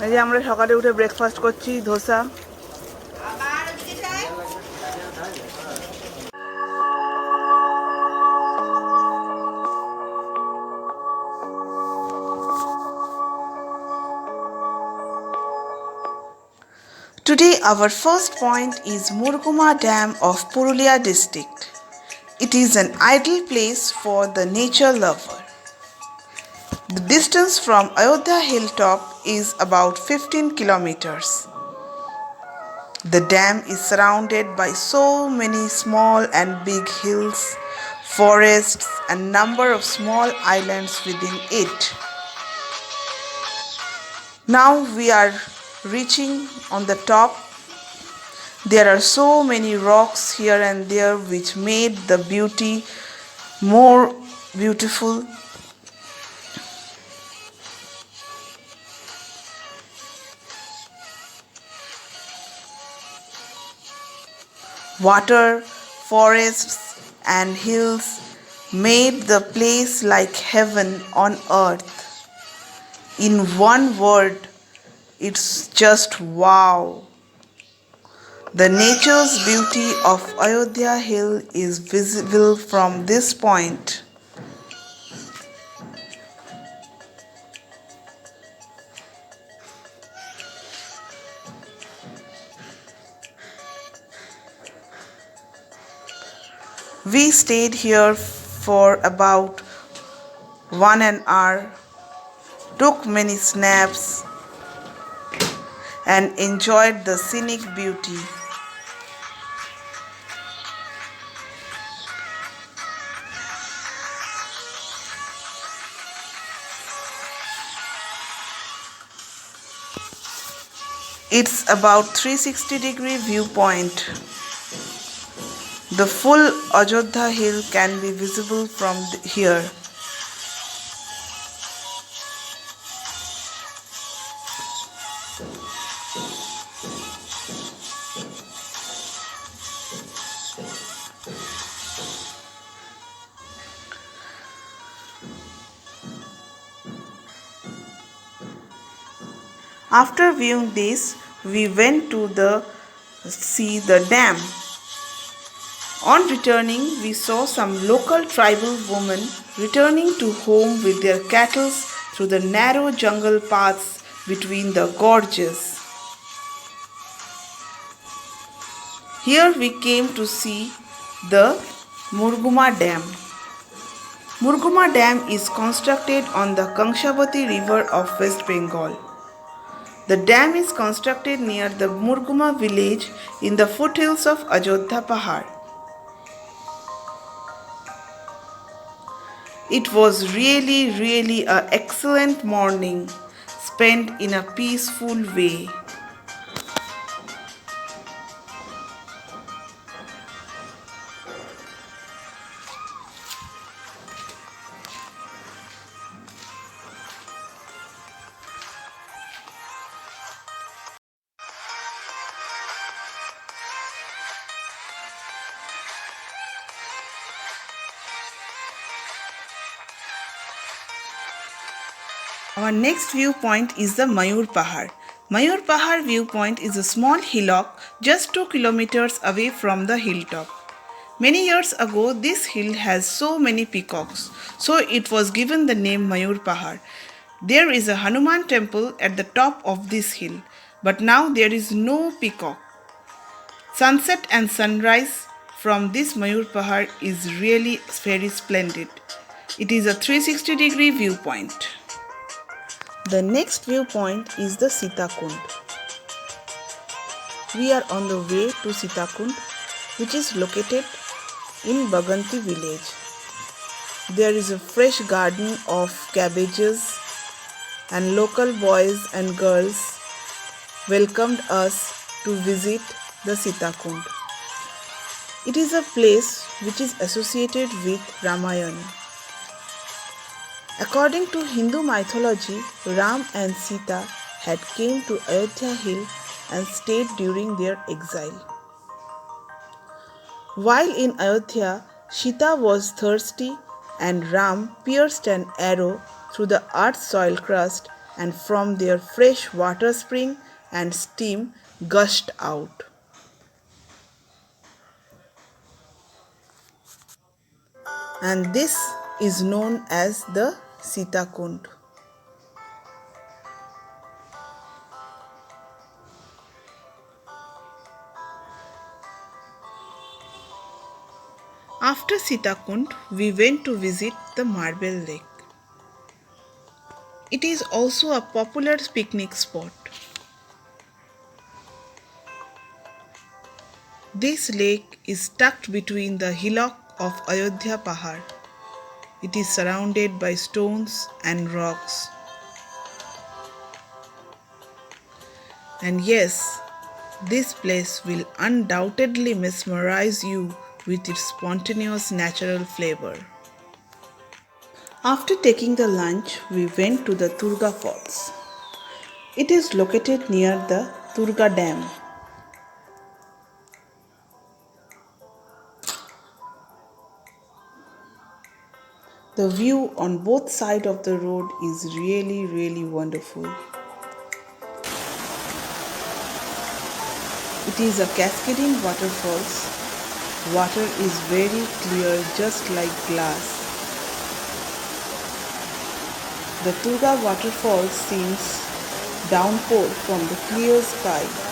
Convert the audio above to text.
এই যে আমরা সকালে উঠে ব্রেকফাস্ট করছি, dosa. Today our first point is Murguma Dam of Purulia district. It is an ideal place for the nature lover. The distance from Ayodhya hilltop is about 15 kilometers. The dam is surrounded by so many small and big hills, forests and number of small islands within it. Now we are reaching on the top. There are so many rocks here and there which made the beauty more beautiful. Water, forests and hills made the place like heaven on earth. In one word, it's just wow. The nature's beauty of Ayodhya Hill is visible from this point. We stayed here for about 1 hour, took many snaps, and enjoyed the scenic beauty. It's about 360-degree viewpoint. The full Ajodhya hill can be visible from here. After viewing this, we went to see the dam. On returning, we saw some local tribal women returning to home with their cattle through the narrow jungle paths between the gorges. Here we came to see the Murguma Dam. Murguma Dam is constructed on the Kangshabati river of West Bengal. The dam is constructed near the Murguma village in the foothills of Ajodhya Pahad. It was really an excellent morning spent in a peaceful way. Our next viewpoint is the Mayur Pahar. Mayur Pahar viewpoint is a small hillock just 2 kilometers away from the hilltop. Many years ago, this hill has so many peacocks, so it was given the name Mayur Pahar. There is a Hanuman temple at the top of this hill, but now there is no peacock. Sunset and sunrise from this Mayur Pahar is really very splendid. It is a 360-degree viewpoint. The next viewpoint is the Sitakund. We are on the way to Sitakund, which is located in Baganti village. There is a fresh garden of cabbages and local boys and girls welcomed us to visit the Sitakund. It is a place which is associated with Ramayana. According to Hindu mythology, Ram and Sita had came to Ayodhya hill and stayed during their exile. While in Ayodhya, Sita was thirsty and Ram pierced an arrow through the earth's soil crust, and from there fresh water spring and steam gushed out. And this is known as the Sita Kund. After Sita Kund, we went to visit the Marble Lake. It is also a popular picnic spot. This lake is tucked between the hillock of Ayodhya Pahar. It is surrounded by stones and rocks. And yes, this place will undoubtedly mesmerize you with its spontaneous natural flavor. After taking the lunch, we went to the Turga Falls. It is located near the Turga Dam. The view on both sides of the road is really wonderful. It is a cascading waterfalls. Water is very clear, just like glass. The Turga waterfall seems downpour from the clear sky.